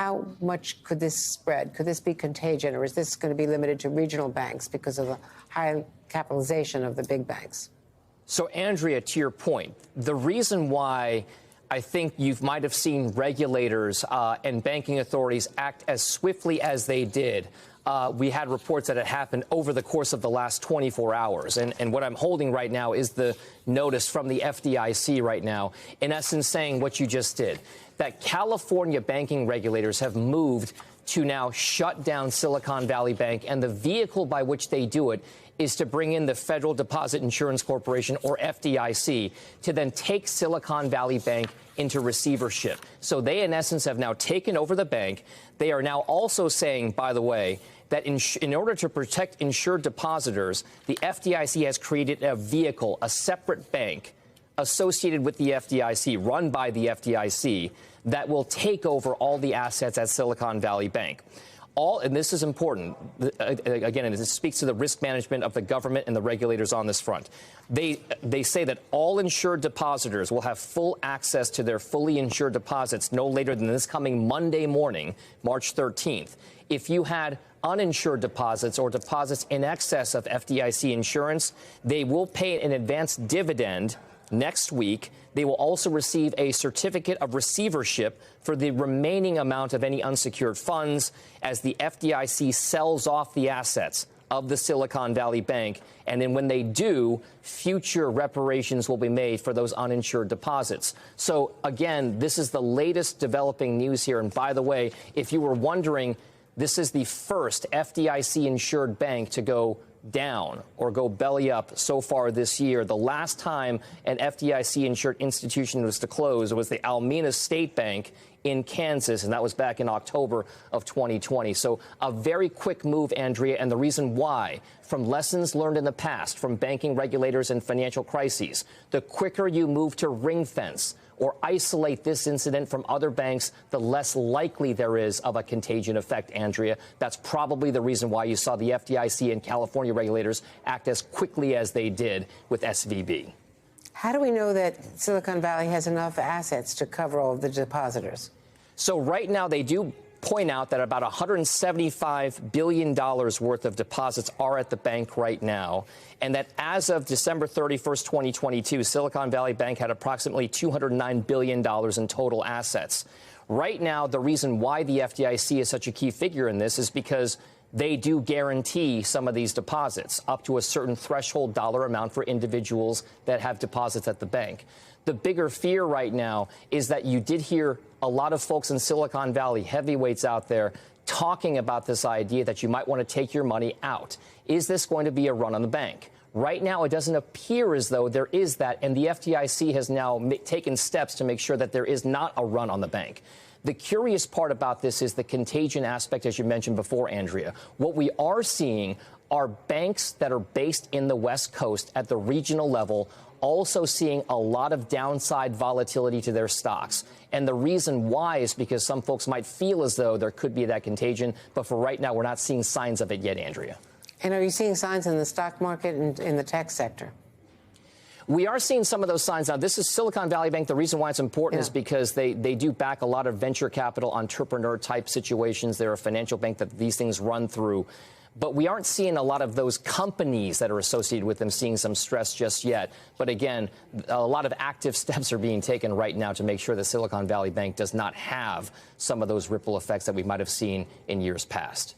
how much could this spread? Could this be contagion, or is this going to be limited to regional banks because of the high capitalization of the big banks? So, Andrea, to your point, the reason why I think you might have seen regulators and banking authorities act as swiftly as they did. We had reports that it happened over the course of the last 24 hours. And what I'm holding right now is the notice from the FDIC right now, in essence saying what you just did, that California banking regulators have moved to now shut down Silicon Valley Bank. And the vehicle by which they do it is to bring in the Federal Deposit Insurance Corporation, or FDIC, to then take Silicon Valley Bank into receivership. So they, in essence, have now taken over the bank. They are now also saying, by the way, that in order to protect insured depositors, the FDIC has created a vehicle, a separate bank associated with the FDIC, run by the FDIC, that will take over all the assets at Silicon Valley Bank. And this is important, again, and this speaks to the risk management of the government and the regulators on this front. They say that all insured depositors will have full access to their fully insured deposits no later than this coming Monday morning, March 13th. If you had uninsured deposits or deposits in excess of FDIC insurance, they will pay an advanced dividend next week. They will also receive a certificate of receivership for the remaining amount of any unsecured funds as the FDIC sells off the assets of the Silicon Valley Bank. And then when they do, future reparations will be made for those uninsured deposits. So, again, this is the latest developing news here. And by the way, if you were wondering, this is the first FDIC-insured bank to go down or go belly up so far this year. The last time an FDIC-insured institution was to close was the Almena State Bank in Kansas, and that was back in October of 2020. So a very quick move, Andrea, and the reason why, from lessons learned in the past from banking regulators and financial crises, the quicker you move to ring fence or isolate this incident from other banks, the less likely there is of a contagion effect, Andrea. That's probably the reason why you saw the FDIC and California regulators act as quickly as they did with SVB. How do we know that Silicon Valley has enough assets to cover all of the depositors? So right now they do point out that about $175 billion worth of deposits are at the bank right now, and that as of December 31st, 2022, Silicon Valley Bank had approximately $209 billion in total assets. Right now, the reason why the FDIC is such a key figure in this is because they do guarantee some of these deposits up to a certain threshold dollar amount for individuals that have deposits at the bank. The bigger fear right now is that you did hear a lot of folks in Silicon Valley, heavyweights out there, talking about this idea that you might want to take your money out. Is this going to be a run on the bank? Right now, it doesn't appear as though there is that, and the FDIC has now taken steps to make sure that there is not a run on the bank. The curious part about this is the contagion aspect, as you mentioned before, Andrea. What we are seeing are banks that are based in the West Coast at the regional level also seeing a lot of downside volatility to their stocks. And the reason why is because some folks might feel as though there could be that contagion. But for right now, we're not seeing signs of it yet, Andrea. And are you seeing signs in the stock market and in the tech sector? We are seeing some of those signs. Now, this is Silicon Valley Bank. The reason why it's important is because they do back a lot of venture capital entrepreneur-type situations. They're a financial bank that these things run through. But we aren't seeing a lot of those companies that are associated with them seeing some stress just yet. But again, a lot of active steps are being taken right now to make sure that Silicon Valley Bank does not have some of those ripple effects that we might have seen in years past.